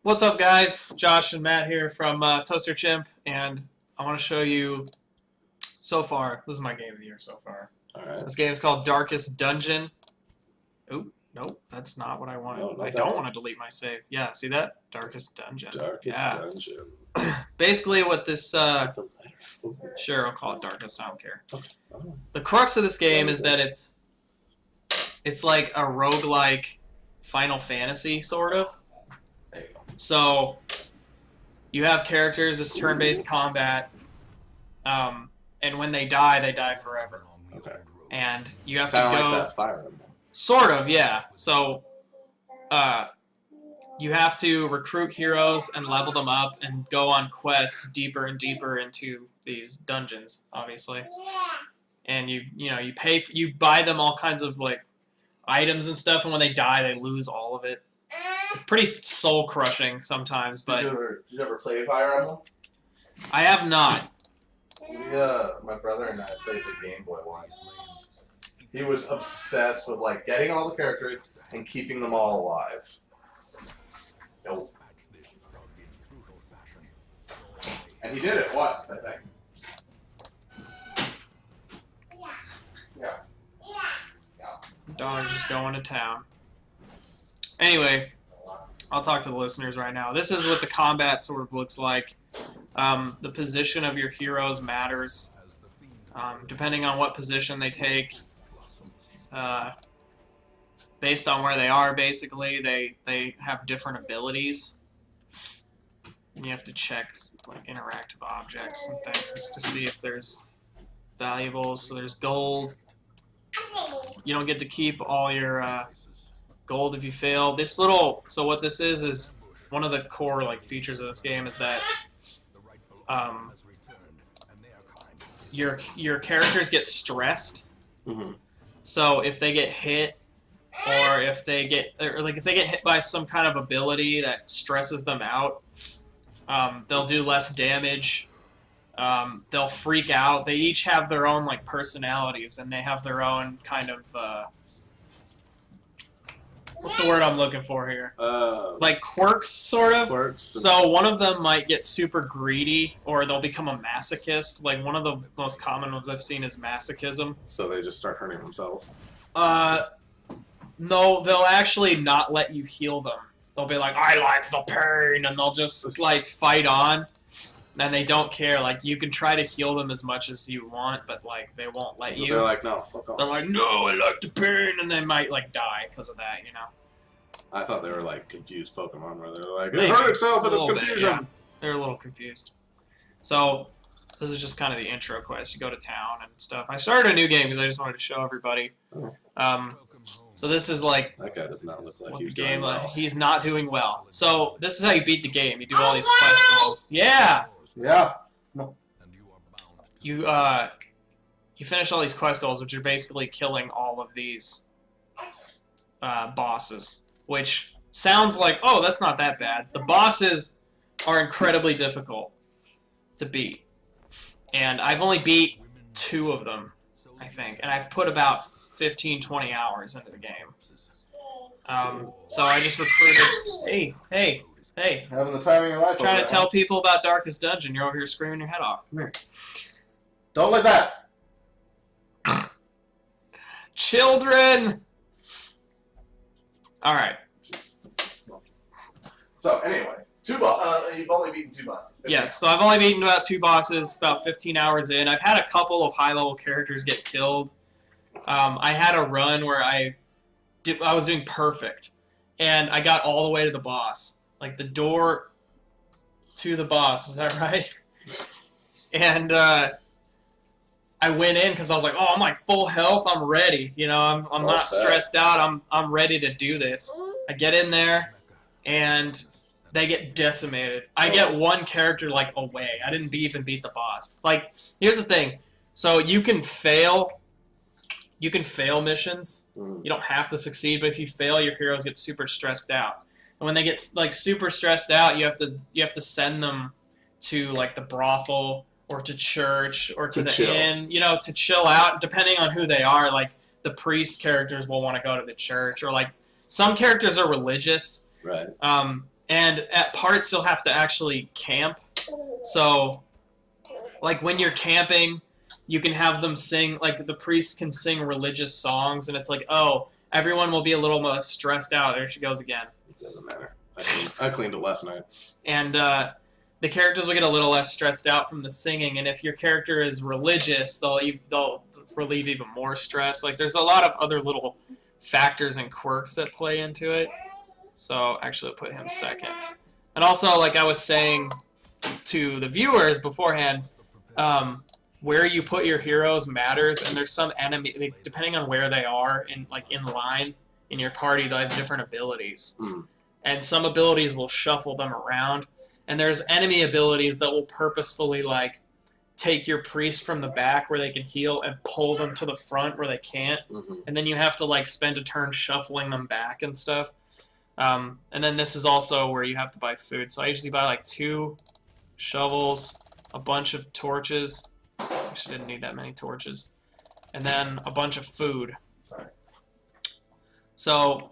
What's up, guys? Josh and Matt here from Toaster Chimp, and I want to show you so far. This is my game of the year so far. All right. This game is called Darkest Dungeon. Oop, nope, that's not what I wanted. No, not I that don't one. want to delete my save. Yeah, see that? Darkest Dungeon. Darkest Yeah. Dungeon. Basically, what this The letter. Ooh. sure, I'll call it Darkest. I don't care. Okay. Oh. The crux of this game is that it's like a roguelike Final Fantasy sort of. There you go. So you have characters, it's turn-based combat, and when they die forever. Okay. And you have to Kind of go... like that Fire Emblem. Sort of, yeah. So you have to recruit heroes and level them up and go on quests deeper and deeper into these dungeons, obviously. And you buy them all kinds of like items and stuff, and when they die, they lose all of it. It's pretty soul crushing sometimes, but Did you ever play Fire Emblem? I have not. My brother and I played the Game Boy once. He was obsessed with like getting all the characters and keeping them all alive. Nope. And he did it once, I think. Yeah. Dog's just going to town. Anyway, I'll talk to the listeners right now. This is what the combat sort of looks like. The position of your heroes matters. Depending on what position they take, based on where they are, basically, they have different abilities. And you have to check like interactive objects and things to see if there's valuables. So there's gold. You don't get to keep all your gold if you fail. So what this is one of the core like features of this game is that your characters get stressed. Mm-hmm. So if they get hit, or if they get hit by some kind of ability that stresses them out, they'll do less damage. They'll freak out. They each have their own like personalities, and they have their own kind of what's the word I'm looking for here? Like quirks, sort of. Quirks. So one of them might get super greedy, or they'll become a masochist. Like one of the most common ones I've seen is masochism. So they just start hurting themselves. No, they'll actually not let you heal them. They'll be like, I like the pain, and they'll just like fight on. And they don't care. Like, you can try to heal them as much as you want, but, like, they won't let you. They're like, no, fuck off. They're like, no, I like the pain, and they might, like, die because of that, you know? I thought they were like confused Pokemon, where they're like, Maybe. it hurt itself in A its little bit, confusion. yeah. They're a little confused. So, this is just kind of the intro quest. You go to town and stuff. I started a new game because I just wanted to show everybody. Oh. So this is, like, That guy does not look like what he's the game, doing well. he's not doing well. So, this is how you beat the game. You do all these quest goals. Yeah! Yeah. You finish all these quest goals, which are basically killing all of these bosses, which sounds like, oh, that's not that bad. The bosses are incredibly difficult to beat, and I've only beat 2 of them, I think, and I've put about 15-20 hours into the game. So I just recruited... Hey! Having the time of your life. Trying to over tell there, people about Darkest Dungeon. You're over here screaming your head off. huh? Don't like that. Children! Alright. So anyway, you've only beaten 2 bosses. Yes, so I've only beaten about 2 bosses, about 15 hours in. I've had a couple of high-level characters get killed. I had a run where I was doing perfect, and I got all the way to the boss. Like, the door to the boss, is that right? And, I went in because I was like, oh, I'm like full health, I'm ready. You know, I'm not stressed out, I'm ready to do this. I get in there, and they get decimated. I get one character, like, away. I didn't even beat the boss. Like, here's the thing. So you can fail missions. You don't have to succeed, but if you fail, your heroes get super stressed out. And when they get, like, super stressed out, you have to send them to, like, the brothel, or to church, or to the inn, you know, to chill out, depending on who they are. Like, the priest characters will want to go to the church, or, like, some characters are religious. Right. And And at parts, you'll have to actually camp. So, like, when you're camping, you can have them sing, like, the priest can sing religious songs, and it's like, oh, everyone will be a little more stressed out. There she goes again. It doesn't matter. I cleaned it last night. And the characters will get a little less stressed out from the singing, and if your character is religious, they'll relieve even more stress. Like, there's a lot of other little factors and quirks that play into it. So, actually, I'll put him second. And also, like I was saying to the viewers beforehand, where you put your heroes matters, and there's some enemy, like, depending on where they are in line in your party, they'll have different abilities. And some abilities will shuffle them around, and there's enemy abilities that will purposefully, like, take your priest from the back where they can heal and pull them to the front where they can't, and then you have to, like, spend a turn shuffling them back and stuff. And then this is also where you have to buy food. So I usually buy, like, 2 shovels, a bunch of torches. Actually, didn't need that many torches. And then a bunch of food. Sorry. So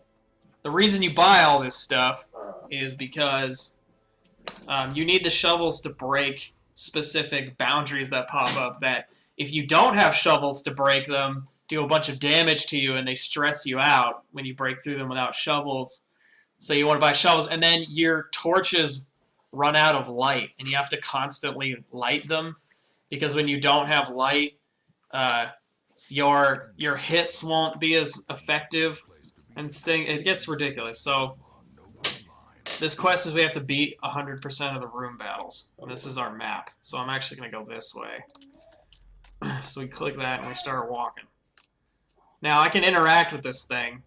the reason you buy all this stuff is because you need the shovels to break specific boundaries that pop up that if you don't have shovels to break them, do a bunch of damage to you, and they stress you out when you break through them without shovels. So you want to buy shovels, and then your torches run out of light, and you have to constantly light them, because when you don't have light, your hits won't be as effective, and it gets ridiculous. So this quest is we have to beat 100% of the room battles. And this is our map, so I'm actually going to go this way. So we click that, and we start walking. Now, I can interact with this thing,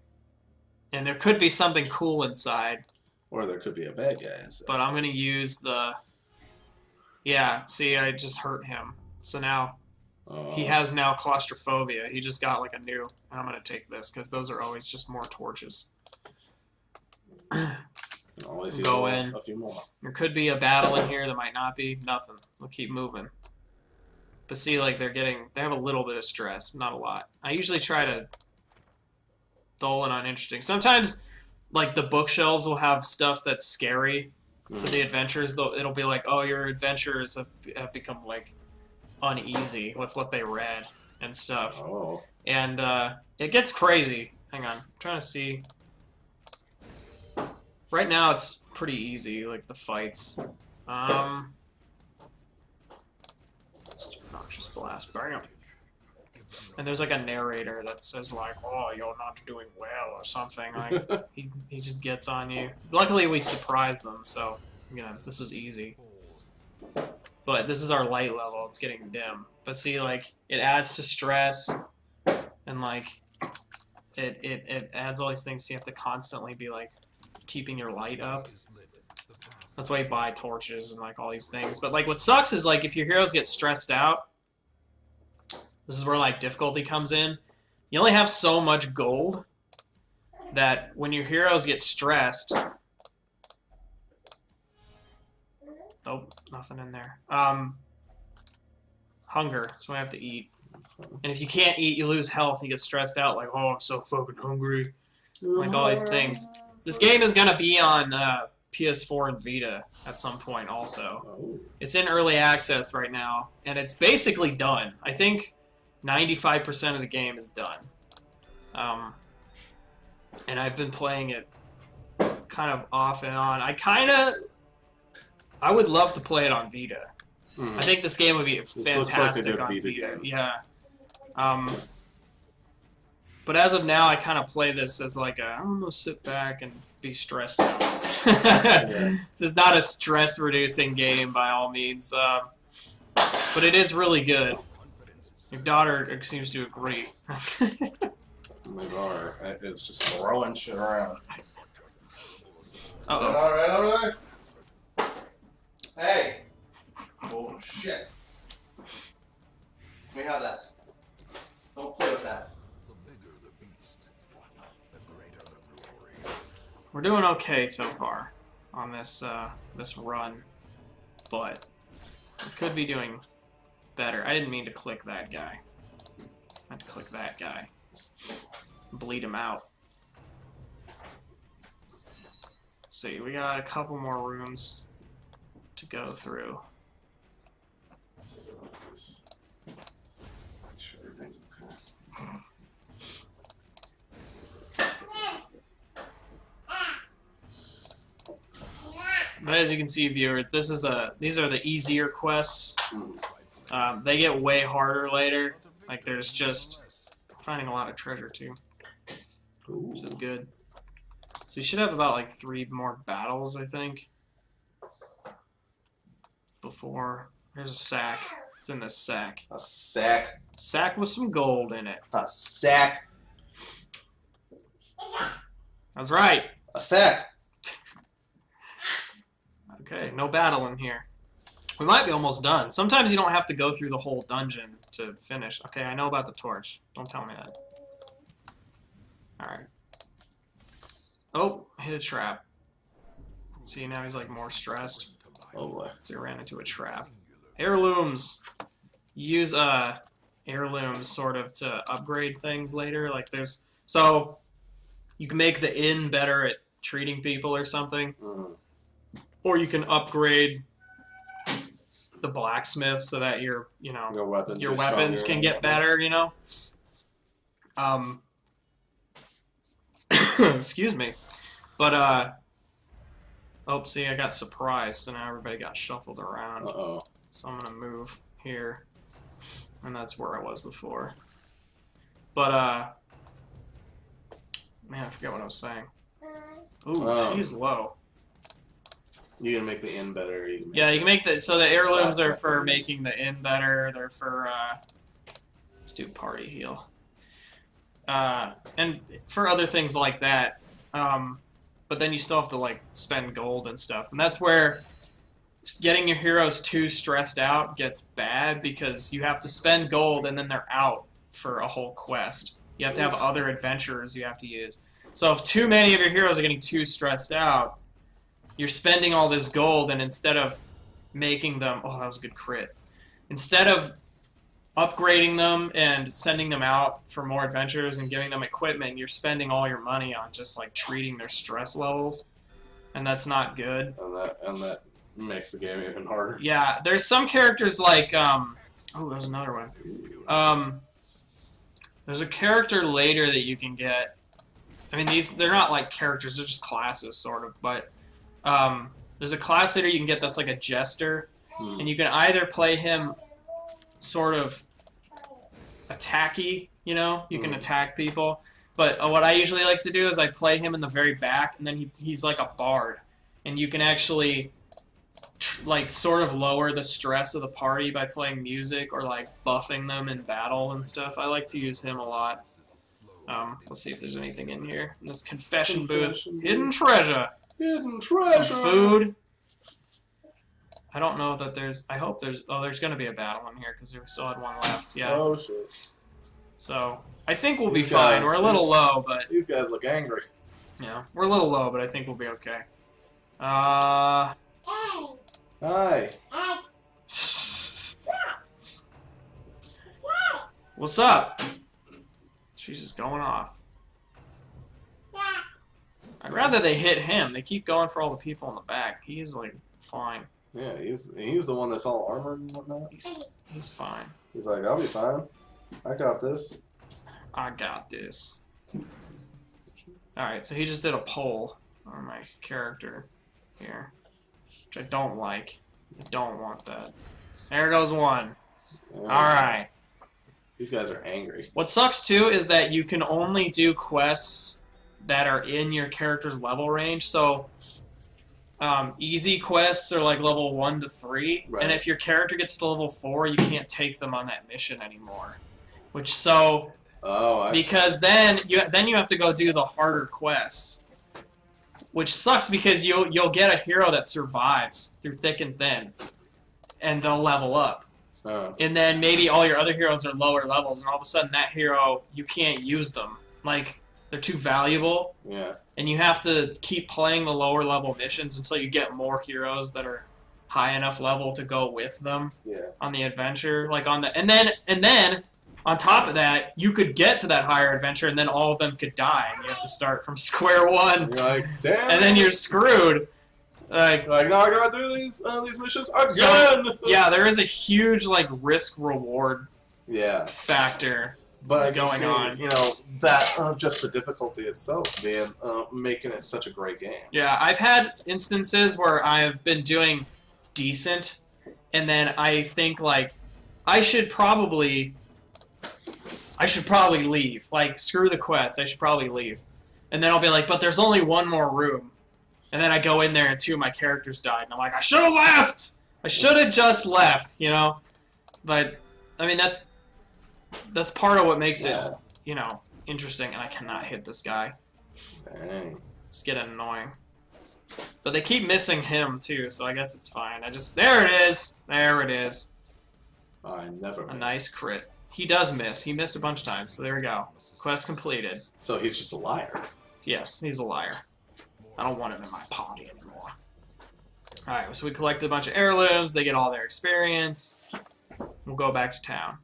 and there could be something cool inside. Or there could be a bad guy inside. But I'm going to use the... Yeah, see, I just hurt him. So now, he has now claustrophobia. He just got, like, a new... And I'm going to take this, because those are always just more torches. Always Go in. A few more. There could be a battle in here. There might not be. Nothing. We'll keep moving. But see, like, they have a little bit of stress. Not a lot. I usually try to dull and uninteresting. Sometimes, like, the bookshelves will have stuff that's scary to the adventurers. It'll be like, oh, your adventurers have become, like, uneasy with what they read and stuff. Oh. And it gets crazy. Hang on. I'm trying to see. Right now, it's pretty easy, like, the fights. Just obnoxious blast. Bam. And there's, like, a narrator that says, like, oh, you're not doing well or something. Like, he just gets on you. Luckily, we surprised them, so, you know, this is easy. But this is our light level. It's getting dim. But see, like, it adds to stress, and, like, it adds all these things, so you have to constantly be, like, keeping your light up. That's why you buy torches and, like, all these things. But, like, what sucks is, like, if your heroes get stressed out, this is where, like, difficulty comes in. You only have so much gold that when your heroes get stressed... Nope, nothing in there. Hunger, so I have to eat. And if you can't eat, you lose health. You get stressed out, like, oh, I'm so fucking hungry. Like, all these things. This game is going to be on PS4 and Vita at some point also. Oh. It's in early access right now, and it's basically done. I think 95% of the game is done. And I've been playing it kind of off and on. I would love to play it on Vita. I think this game would be fantastic on Vita. Game. Yeah. But as of now, I kind of play this as like I'm gonna sit back and be stressed out. This is not a stress-reducing game by all means, but it is really good. Your daughter seems to agree. My daughter is just Throwing shit around. Uh-oh. Alright over there? Hey! Oh, shit. Let me have that. Don't play with that. We're doing okay so far on this this run, but we could be doing better. I didn't mean to click that guy. I had to click that guy. Bleed him out. see, we got a couple more rooms to go through. Make sure everything's okay. But as you can see, viewers, these are the easier quests. They get way harder later. Like there's just finding a lot of treasure too, which is good. So you should have about like 3 more battles, I think. Before there's a sack. It's in this sack. A sack. Sack with some gold in it. A sack. That's right. A sack. Okay, no battle in here. We might be almost done. Sometimes you don't have to go through the whole dungeon to finish. Okay, I know about the torch. Don't tell me that. Alright. Oh, hit a trap. See, now he's like more stressed. Oh boy. So he ran into a trap. Heirlooms. Use heirlooms sort of to upgrade things later. Like there's so you can make the inn better at treating people or something. Or you can upgrade the blacksmith so that your weapons can get better, you know. Excuse me. But oh, see, I got surprised, so now everybody got shuffled around. Uh-oh. So I'm gonna move here, and that's where I was before. But man, I forget what I was saying. Ooh, she's low. You can make the inn better. You can make the so the heirlooms are for making the inn better. They're for let's do party heal. And for other things like that. But then you still have to like spend gold and stuff, and that's where getting your heroes too stressed out gets bad because you have to spend gold and then they're out for a whole quest. You have to have other adventurers you have to use. So if too many of your heroes are getting too stressed out, you're spending all this gold, and instead of making them, oh, that was a good crit. Instead of upgrading them and sending them out for more adventures and giving them equipment, you're spending all your money on just like treating their stress levels, and that's not good. And that makes the game even harder. Yeah, there's some characters like oh, there's another one. There's a character later that you can get. I mean, they're not like characters; they're just classes, sort of. But there's a class later you can get that's like a jester, and you can either play him sort of attacky, you know, you can attack people. But what I usually like to do is I play him in the very back, and then he's like a bard, and you can actually like sort of lower the stress of the party by playing music or like buffing them in battle and stuff. I like to use him a lot. Let's see if there's anything in here. In this confession booth. Hidden treasure. Hidden treasure. Some food. I don't know that there's... I hope there's... Oh, there's going to be a battle in here because we still had one left. Yeah. Oh, shit. So, I think we'll be fine. We're a little low, but... These guys look angry. Yeah, we're a little low, but I think we'll be okay. Hi. What's up? She's just going off. I'd rather they hit him. They keep going for all the people in the back. He's like fine. Yeah, he's the one that's all armored and whatnot. He's fine. He's like, I'll be fine. I got this. I got this. Alright, so he just did a poll on my character here, which I don't like. I don't want that. There goes one. Yeah. Alright. These guys are angry. What sucks too is that you can only do quests that are in your character's level range. So easy quests are like level 1 to 3, right. And if your character gets to level 4, you can't take them on that mission anymore. Which so because then you have to go do the harder quests, which sucks because you'll get a hero that survives through thick and thin, and they'll level up. Oh. And then maybe all your other heroes are lower levels, and all of a sudden that hero, you can't use them. Like, they're too valuable. Yeah. And you have to keep playing the lower level missions until you get more heroes that are high enough level to go with them Yeah. on the adventure. Like on the and then On top of that, you could get to that higher adventure, and then all of them could die, and you have to start from square one, You're like, damn. and then you're screwed. Like, Like, no, I gotta do these missions again. So, yeah, there is a huge like risk reward Yeah. factor. But I can going see, on. you know, that just the difficulty itself, being making it such a great game. Yeah, I've had instances where I've been doing decent, and then I think like I should probably leave. Like, screw the quest, I should probably leave. And then I'll be like, but there's only one more room. And then I go in there and 2 of my characters died, and I'm like, I should have left! I should have just left, you know? But, I mean, that's part of what makes it, you know, interesting, and I cannot hit this guy. Dang. It's getting annoying. But they keep missing him, too, so I guess it's fine. There it is! There it is. I never miss. A nice crit. He does miss. He missed a bunch of times, so there we go. Quest completed. So he's just a liar. Yes, he's a liar. I don't want him in my party anymore. Alright, so we collected a bunch of heirlooms. They get all their experience. We'll go back to town.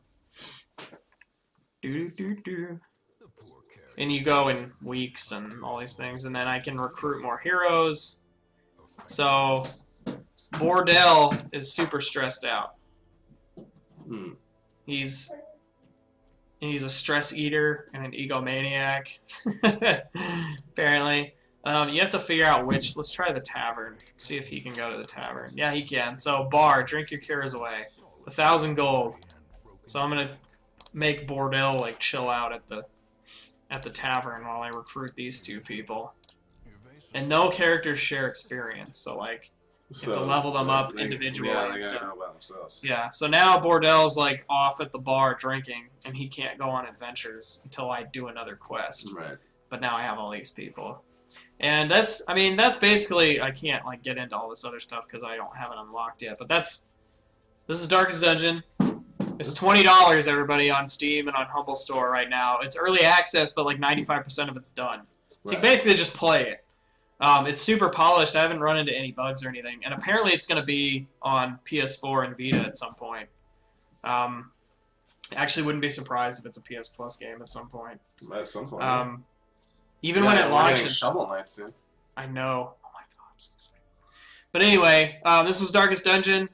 And you go in weeks and all these things, and then I can recruit more heroes. So, Bordell is super stressed out. Hmm. He's a stress eater and an egomaniac. Apparently. You have to figure out which. Let's try the tavern. See if he can go to the tavern. Yeah, he can. So, bar, drink your cures away. 1,000 gold. So I'm gonna make Bordell like chill out at the tavern while I recruit these 2 people. And no characters share experience, so like you have to level them up individually Yeah, and they stuff. gotta know about themselves. Yeah, so now Bordell's like off at the bar drinking, and he can't go on adventures until I do another quest. Right. But now I have all these people. And that's basically, I can't like get into all this other stuff because I don't have it unlocked yet. But this is Darkest Dungeon. It's $20, everybody, on Steam and on Humble Store right now. It's early access, but like 95% of it's done. So you Right. basically just play it. It's super polished. I haven't run into any bugs or anything. And apparently it's going to be on PS4 and Vita at some point. Actually wouldn't be surprised if it's a PS Plus game at some point. At some point. Even when it we're launches. getting Shovel Knight soon. I know. Oh my god, I'm so excited. But anyway, this was Darkest Dungeon.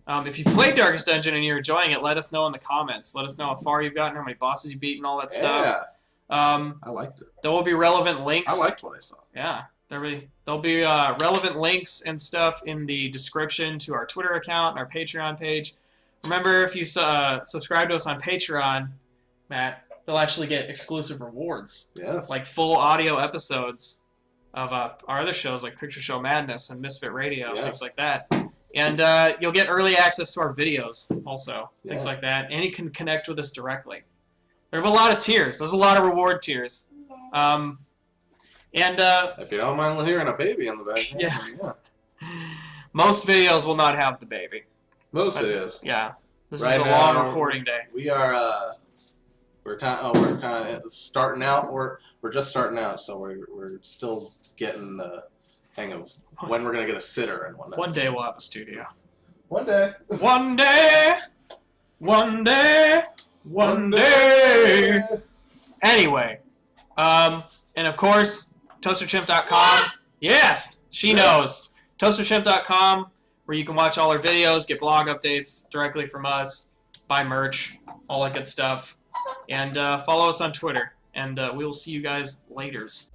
If you've played Darkest Dungeon and you're enjoying it, let us know in the comments. Let us know how far you've gotten, how many bosses you've beaten, all that stuff. Yeah. I liked it. There will be relevant links. I liked what I saw. Yeah. There'll be relevant links and stuff in the description to our Twitter account and our Patreon page. Remember, if you subscribe to us on Patreon, Matt, they'll actually get exclusive rewards. Yes. Like full audio episodes of our other shows like Picture Show Madness and Misfit Radio, Yes. things like that. And you'll get early access to our videos also, things Yeah. like that. And you can connect with us directly. There are a lot of tiers. There's a lot of reward tiers. If you don't mind hearing a baby in the background. Yeah. Most videos will not have the baby. Most it is. Yeah. This Right is a now, long recording day. We are we're kind of starting out. We're just starting out, so we're still getting the hang of when we're gonna get a sitter and whatnot. One day we'll have a studio. One day. One day. One day. One day. Anyway, and of course, toasterchimp.com. Yes, she knows. Toasterchimp.com, where you can watch all our videos, get blog updates directly from us, buy merch, all that good stuff, and follow us on Twitter. And we will see you guys laters.